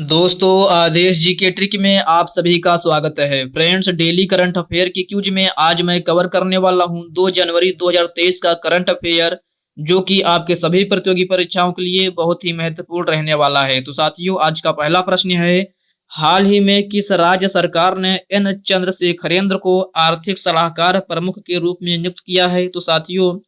दोस्तों, आदेश जी के ट्रिक में आप सभी का स्वागत है। फ्रेंड्स, डेली करंट अफेयर की क्यूज में आज मैं कवर करने वाला हूं 2 जनवरी 2023 का करंट अफेयर, जो कि आपके सभी प्रतियोगी परीक्षाओं के लिए बहुत ही महत्वपूर्ण रहने वाला है। तो साथियों, आज का पहला प्रश्न है, हाल ही में किस राज्य सरकार ने एन चंद्रशेखरेंद्र को आर्थिक सलाहकार प्रमुख के रूप में नियुक्त किया है? तो साथियों,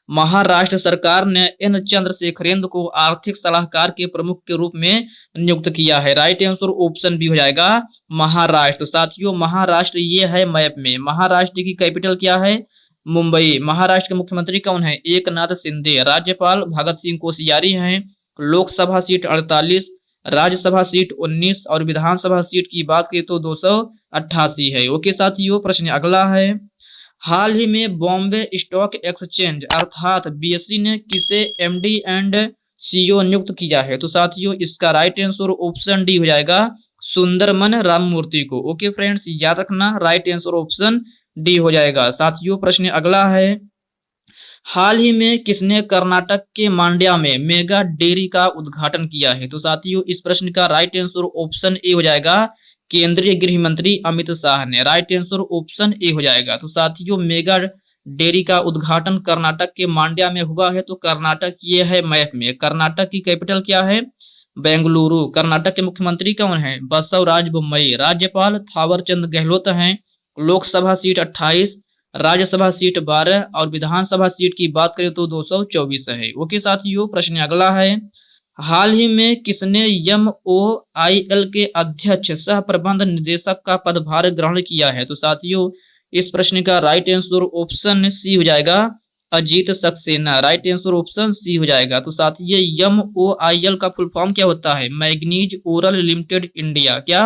महाराष्ट्र सरकार ने एन चंद्रशेखरेंद्र को आर्थिक सलाहकार के प्रमुख के रूप में नियुक्त किया है। राइट आंसर ऑप्शन बी हो जाएगा, महाराष्ट्र। तो साथियों, महाराष्ट्र ये है मैप में। महाराष्ट्र की कैपिटल क्या है? मुंबई। महाराष्ट्र के मुख्यमंत्री कौन है? एकनाथ शिंदे। राज्यपाल भगत सिंह कोश्यारी हैं। लोकसभा सीट 48, राज्यसभा सीट 19 और विधानसभा सीट की बात करें तो 288 है। ओके साथियों, प्रश्न अगला है, हाल ही में बॉम्बे स्टॉक एक्सचेंज अर्थात बीएसई ने किसे एमडी एंड सीईओ नियुक्त किया है? तो साथियों, इसका राइट आंसर ऑप्शन डी हो जाएगा, सुंदरमन राममूर्ति को। ओके फ्रेंड्स, याद रखना, राइट आंसर ऑप्शन डी हो जाएगा। साथियों, प्रश्न अगला है, हाल ही में किसने कर्नाटक के मांड्या में मेगा डेयरी का उद्घाटन किया है? तो साथियों, इस प्रश्न का राइट आंसर ऑप्शन ए हो जाएगा, केंद्रीय गृह मंत्री अमित शाह ने। राइट आंसर ऑप्शन ए हो जाएगा। तो साथियों, मेगा डेयरी का उद्घाटन कर्नाटक के मांड्या में हुआ है। तो कर्नाटक ये है मैप में। कर्नाटक की कैपिटल क्या है? बेंगलुरु। कर्नाटक के मुख्यमंत्री कौन है? बसवराज बोम्मई। राज्यपाल थावर चंद गहलोत हैं। लोकसभा सीट 28, राज्यसभा सीट 12 और विधानसभा सीट की बात करें तो 224 है। ओके साथियों, प्रश्न अगला है, हाल ही में किसने MOIL के अध्यक्ष सह प्रबंध निदेशक का पदभार ग्रहण किया है? तो साथियों, इस प्रश्न का राइट आंसर ऑप्शन सी हो जाएगा, Ajit Saxena. Right answer option C हो जाएगा। तो साथियों, MOIL का फुल फॉर्म क्या होता है? Manganese ore limited India. क्या?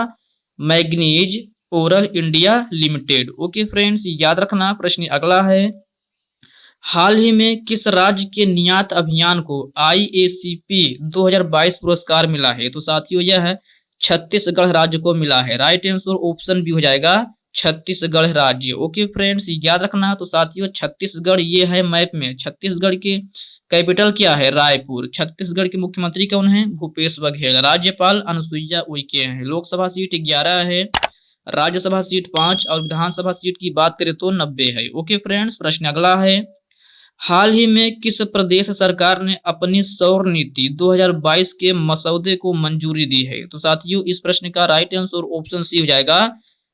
Manganese ore India limited. Okay friends, याद रखना। प्रश्न अगला है, हाल ही में किस राज्य के निर्यात अभियान को IACP 2022 पुरस्कार मिला है? तो साथियों, यह छत्तीसगढ़ राज्य को मिला है। राइट आंसर ऑप्शन बी हो जाएगा, छत्तीसगढ़ राज्य। ओके फ्रेंड्स, याद रखना। तो साथियों, छत्तीसगढ़ ये है मैप में। छत्तीसगढ़ की कैपिटल क्या है? रायपुर। छत्तीसगढ़ के मुख्यमंत्री कौन है? भूपेश बघेल। राज्यपाल अनुसुईया उइके हैं। लोकसभा सीट 11 है, राज्यसभा सीट 5 और विधानसभा सीट की बात करें तो 90 है। ओके फ्रेंड्स, प्रश्न अगला है, हाल ही में किस प्रदेश सरकार ने अपनी सौर नीति 2022 के मसौदे को मंजूरी दी है? तो साथियों, इस प्रश्न का राइट आंसर ऑप्शन सी हो जाएगा,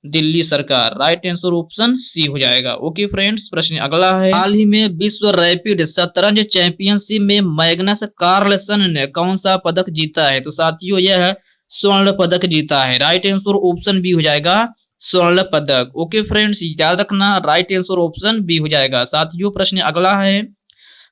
दिल्ली सरकार। राइट आंसर ऑप्शन सी हो जाएगा। ओके फ्रेंड्स, प्रश्न अगला है, हाल ही में विश्व रैपिड शतरंज चैंपियनशिप में मैग्नस कार्लसन ने कौन सा पदक जीता है? तो साथियों, यह स्वर्ण पदक जीता है। राइट आंसर ऑप्शन बी हो जाएगा, स्वर्ण पदक। ओके फ्रेंड्स, याद रखना, राइट आंसर ऑप्शन बी हो जाएगा। साथियों, प्रश्न अगला है,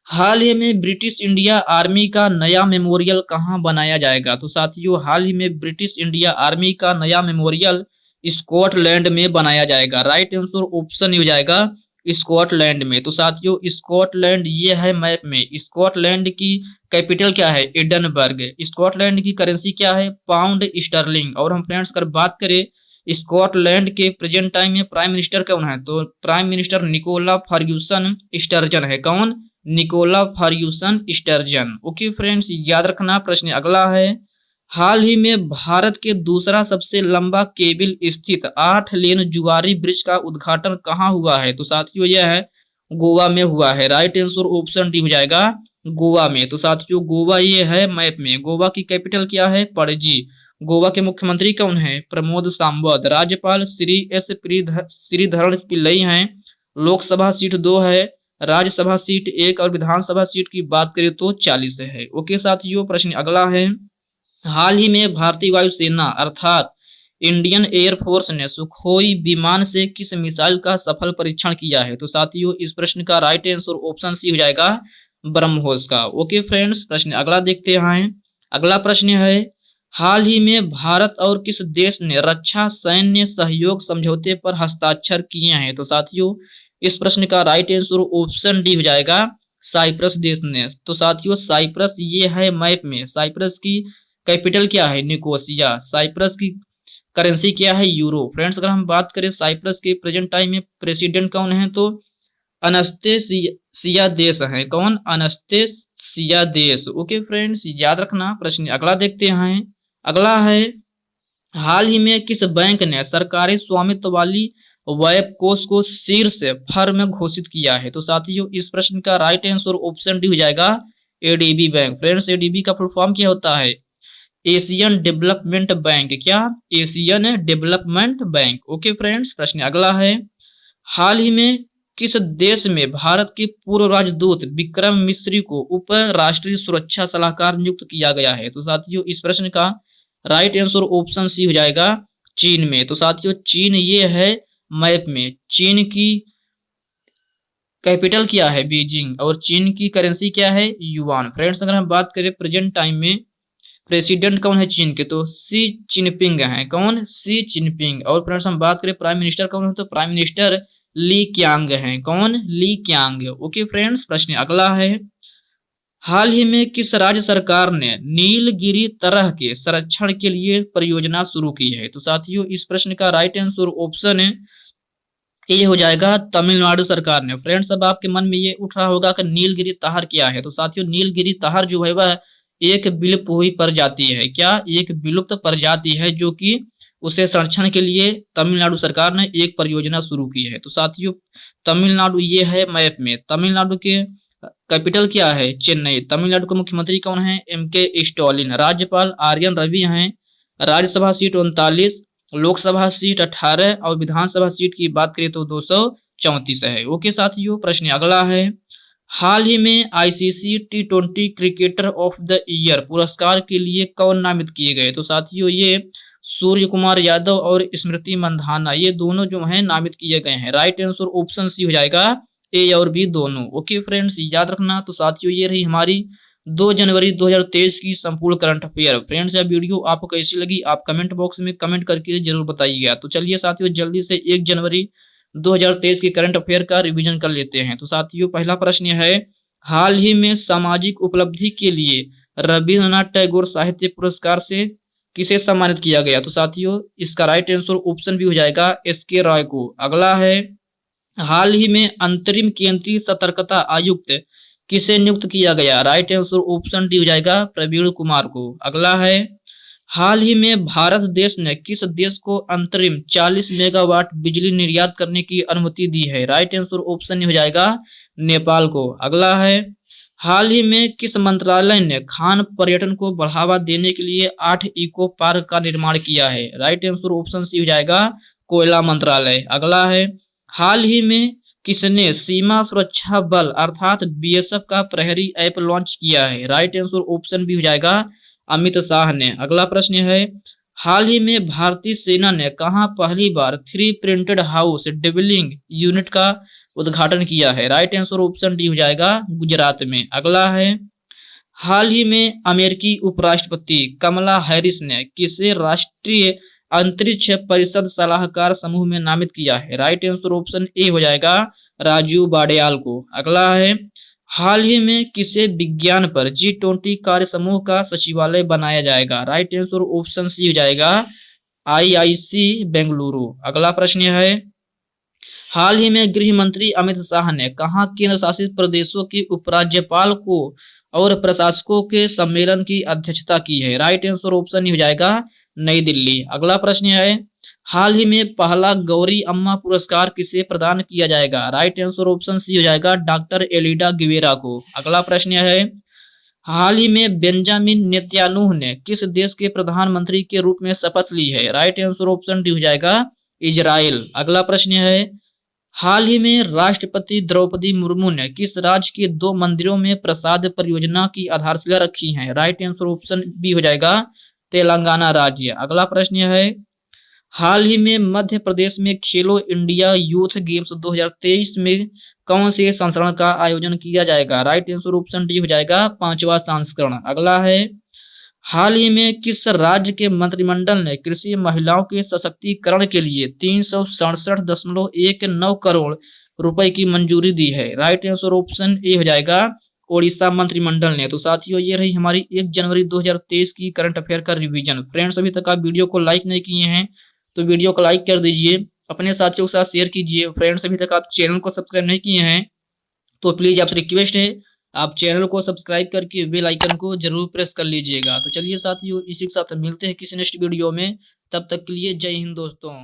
हाल ही में ब्रिटिश इंडिया आर्मी का नया मेमोरियल कहां बनाया जाएगा? तो साथियों, हाल ही में ब्रिटिश इंडिया आर्मी का नया मेमोरियल स्कॉटलैंड में बनाया जाएगा। राइट आंसर ऑप्शन हो जाएगा, स्कॉटलैंड में। तो साथियों, स्कॉटलैंड ये है मैप में। स्कॉटलैंड की कैपिटल क्या है? एडनबर्ग। स्कॉटलैंड की करेंसी क्या है? Pound sterling. और हम फ्रेंड्स अगर बात करें स्कॉटलैंड के प्रेजेंट टाइम में प्राइम मिनिस्टर कौन है? तो prime minister Nicola Ferguson Sturgeon है। कौन? Nicola Ferguson Sturgeon. Okay friends, याद रखना। प्रश्न अगला है, हाल ही में भारत के दूसरा सबसे लंबा केबल स्थित 8 लेन जुआरी ब्रिज का उद्घाटन कहाँ हुआ है? तो साथियों, यह है गोवा में हुआ है। राइट आंसर ऑप्शन डी हो जाएगा, गोवा में। तो साथियों, गोवा ये है मैप में। गोवा की कैपिटल क्या है? पणजी। गोवा के मुख्यमंत्री कौन है? प्रमोद सावंत। राज्यपाल श्रीधरन पिल्लई हैं। लोकसभा सीट 2 है, राज्यसभा सीट 1 और विधानसभा सीट की बात करें तो 40 है। ओके साथियों, प्रश्न अगला है, हाल ही में भारतीय वायुसेना अर्थात इंडियन एयरफोर्स ने सुखोई विमान से किस मिसाइल का सफल परीक्षण किया है? तो साथियों, इस प्रश्न का राइट आंसर ऑप्शन सी हो जाएगा, ब्रह्मोस का। ओके फ्रेंड्स, प्रश्न अगला देखते हैं। अगला प्रश्न है, हाल ही में भारत और किस देश ने रक्षा सैन्य सहयोग समझौते पर हस्ताक्षर किए हैं? तो साथियों, इस प्रश्न का राइट आंसर ऑप्शन डी हो जाएगा, साइप्रस देश ने। तो साथियों, साइप्रस ये है मैप में। साइप्रस की कैपिटल क्या है? निकोसिया। साइप्रस की करेंसी क्या है? यूरो। फ्रेंड्स, अगर हम बात करें साइप्रस के प्रेजेंट टाइम में प्रेसिडेंट कौन है? तो अनस्तेसिया देश है। कौन? अनस्तेसिया देश। ओके फ्रेंड्स, याद रखना। प्रश्न अगला देखते हैं। अगला है, हाल ही में किस बैंक ने सरकारी स्वामित्व वाली वेब कोष को शीर्ष फर्म घोषित किया है? तो साथियों इस प्रश्न का राइट आंसर ऑप्शन डी हो जाएगा एडीबी बैंक। फ्रेंड्स एडीबी का फुल फॉर्म क्या होता है? Asian development bank. क्या? Asian development bank. Okay friends, प्रश्न अगला है, हाल ही में किस देश में भारत के पूर्व राजदूत विक्रम मिस्री को उप राष्ट्रीय सुरक्षा सलाहकार नियुक्त किया गया है? तो साथियों इस प्रश्न का राइट आंसर ऑप्शन सी हो जाएगा चीन में। तो साथियों चीन ये है मैप में, चीन की कैपिटल क्या है? बीजिंग, और चीन की करेंसी क्या है? युआन। फ्रेंड्स अगर हम बात करें प्रेजेंट टाइम में प्रेसिडेंट कौन है चीन के? तो सी चिनपिंग है। कौन? सी चिनपिंग। और फ्रेंड्स हम बात करें प्राइम मिनिस्टर कौन है? तो प्राइम मिनिस्टर ली क्यांग हैं। कौन? ली क्यांग। ओके फ्रेंड्स, प्रश्न अगला है, हाल ही में किस राज्य सरकार ने नीलगिरी तरह के संरक्षण के लिए परियोजना शुरू की है? तो साथियों इस प्रश्न का राइट आंसर ऑप्शन है ये हो जाएगा तमिलनाडु सरकार ने। फ्रेंड्स अब आपके मन में ये उठ रहा होगा कि नीलगिरी तहर क्या है? तो साथियों नीलगिरी तहर जो है वह एक विलुप्त हुई प्रजाति है। क्या? एक विलुप्त प्रजाति है जो कि उसे संरक्षण के लिए तमिलनाडु सरकार ने एक परियोजना शुरू की है। तो साथियों तमिलनाडु ये है मैप में, तमिलनाडु के कैपिटल क्या है? चेन्नई। तमिलनाडु के मुख्यमंत्री कौन है? एम.के. स्टालिन। राज्यपाल आर्यन रवि हैं। राज्यसभा सीट 39, लोकसभा सीट 18 और विधानसभा सीट की बात करें तो 234 है। ओके साथियों, प्रश्न अगला है, हाल ही में ICC T20 cricketer of the year पुरस्कार के लिए कौन नामित किए गए? तो साथियों ये सूर्य कुमार यादव और स्मृति मंधाना ये दोनों जो हैं नामित किए गए हैं। राइट आंसर ऑप्शन सी हो जाएगा ए और बी दोनों। ओके फ्रेंड्स याद रखना। तो साथियों ये रही हमारी 2 जनवरी 2023 की संपूर्ण करंट अफेयर। फ्रेंड्स यह वीडियो आपको कैसी लगी आप कमेंट बॉक्स में कमेंट करके जरूर बताइएगा। तो चलिए साथियों जल्दी से 1 जनवरी 2023 के करंट अफेयर का रिवीजन कर लेते हैं। तो साथियों पहला प्रश्न है, हाल ही में सामाजिक उपलब्धि के लिए रविन्द्रनाथ टैगोर साहित्य पुरस्कार से किसे सम्मानित किया गया? तो साथियों इसका राइट आंसर ऑप्शन भी हो जाएगा एस.के. रॉय को। अगला है, हाल ही में अंतरिम केंद्रीय सतर्कता आयुक्त किसे नियुक्त किया गया? राइट आंसर ऑप्शन डी हो जाएगा प्रवीण कुमार को। अगला है, हाल ही में भारत देश ने किस देश को अंतरिम 40 मेगावाट बिजली निर्यात करने की अनुमति दी है? राइट आंसर ऑप्शन हो जाएगा नेपाल को। अगला है, हाल ही में किस मंत्रालय ने खान पर्यटन को बढ़ावा देने के लिए 8 इको पार्क का निर्माण किया है? राइट आंसर ऑप्शन सी हो जाएगा कोयला मंत्रालय। अगला है, हाल ही में किसने सीमा सुरक्षा बल अर्थात बीएसएफ का प्रहरी ऐप लॉन्च किया है? राइट आंसर ऑप्शन भी हो जाएगा अमित शाह ने। अगला प्रश्न है, हाल ही में भारतीय सेना ने कहां पहली बार 3 प्रिंटेड हाउस डिबलिंग यूनिट का उद्घाटन किया है? राइट आंसर ऑप्शन डी हो जाएगा गुजरात में। अगला है, हाल ही में अमेरिकी उपराष्ट्रपति कमला हैरिस ने किसे राष्ट्रीय अंतरिक्ष परिषद सलाहकार समूह में नामित किया है? राइट आंसर ऑप्शन ए हो जाएगा राजीव बाडयाल को। अगला है, हाल ही में किसे विज्ञान पर G20 कार्य समूह का सचिवालय बनाया जाएगा? राइट आंसर ऑप्शन सी हो जाएगा IIC बेंगलुरु। अगला प्रश्न है, हाल ही में गृह मंत्री अमित शाह ने कहा केंद्र शासित प्रदेशों के उपराज्यपाल को और प्रशासकों के सम्मेलन की अध्यक्षता की है? राइट आंसर ऑप्शन हो जाएगा नई दिल्ली। अगला प्रश्न है, हाल ही में पहला गौरी अम्मा पुरस्कार किसे प्रदान किया जाएगा? राइट आंसर ऑप्शन सी हो जाएगा डॉक्टर एलिडा गिवेरा को। अगला प्रश्न है, हाल ही में बेंजामिन नेतन्याहू ने किस देश के प्रधानमंत्री के रूप में शपथ ली है? राइट आंसर ऑप्शन डी हो जाएगा इजराइल। अगला प्रश्न है, हाल ही में राष्ट्रपति द्रौपदी मुर्मू ने किस राज्य के 2 मंदिरों में प्रसाद परियोजना की आधारशिला रखी है? राइट आंसर ऑप्शन बी हो जाएगा तेलंगाना राज्य। अगला प्रश्न है, हाल ही में मध्य प्रदेश में खेलो इंडिया यूथ गेम्स 2023 में कौन से संस्करण का आयोजन किया जाएगा? राइट आंसर ऑप्शन डी हो जाएगा 5वां संस्करण। अगला है, हाल ही में किस राज्य के मंत्रिमंडल ने कृषि महिलाओं के सशक्तिकरण के लिए 367.19 करोड़ रुपए की मंजूरी दी है? राइट आंसर ऑप्शन ए हो जाएगा ओडिशा मंत्रिमंडल ने। तो साथियों ये रही हमारी 1 जनवरी 2023 की करंट अफेयर का रिवीजन। फ्रेंड्स अभी तक आप वीडियो को लाइक नहीं किए हैं तो वीडियो को लाइक कर दीजिए, अपने साथियों के साथ शेयर कीजिए। फ्रेंड्स अभी तक आप चैनल को सब्सक्राइब नहीं किए हैं तो प्लीज आपसे रिक्वेस्ट है आप चैनल को सब्सक्राइब करके बेल आइकन को जरूर प्रेस कर लीजिएगा। तो चलिए साथियों इसी के साथ मिलते हैं किसी नेक्स्ट वीडियो में। तब तक के लिए जय हिंद दोस्तों।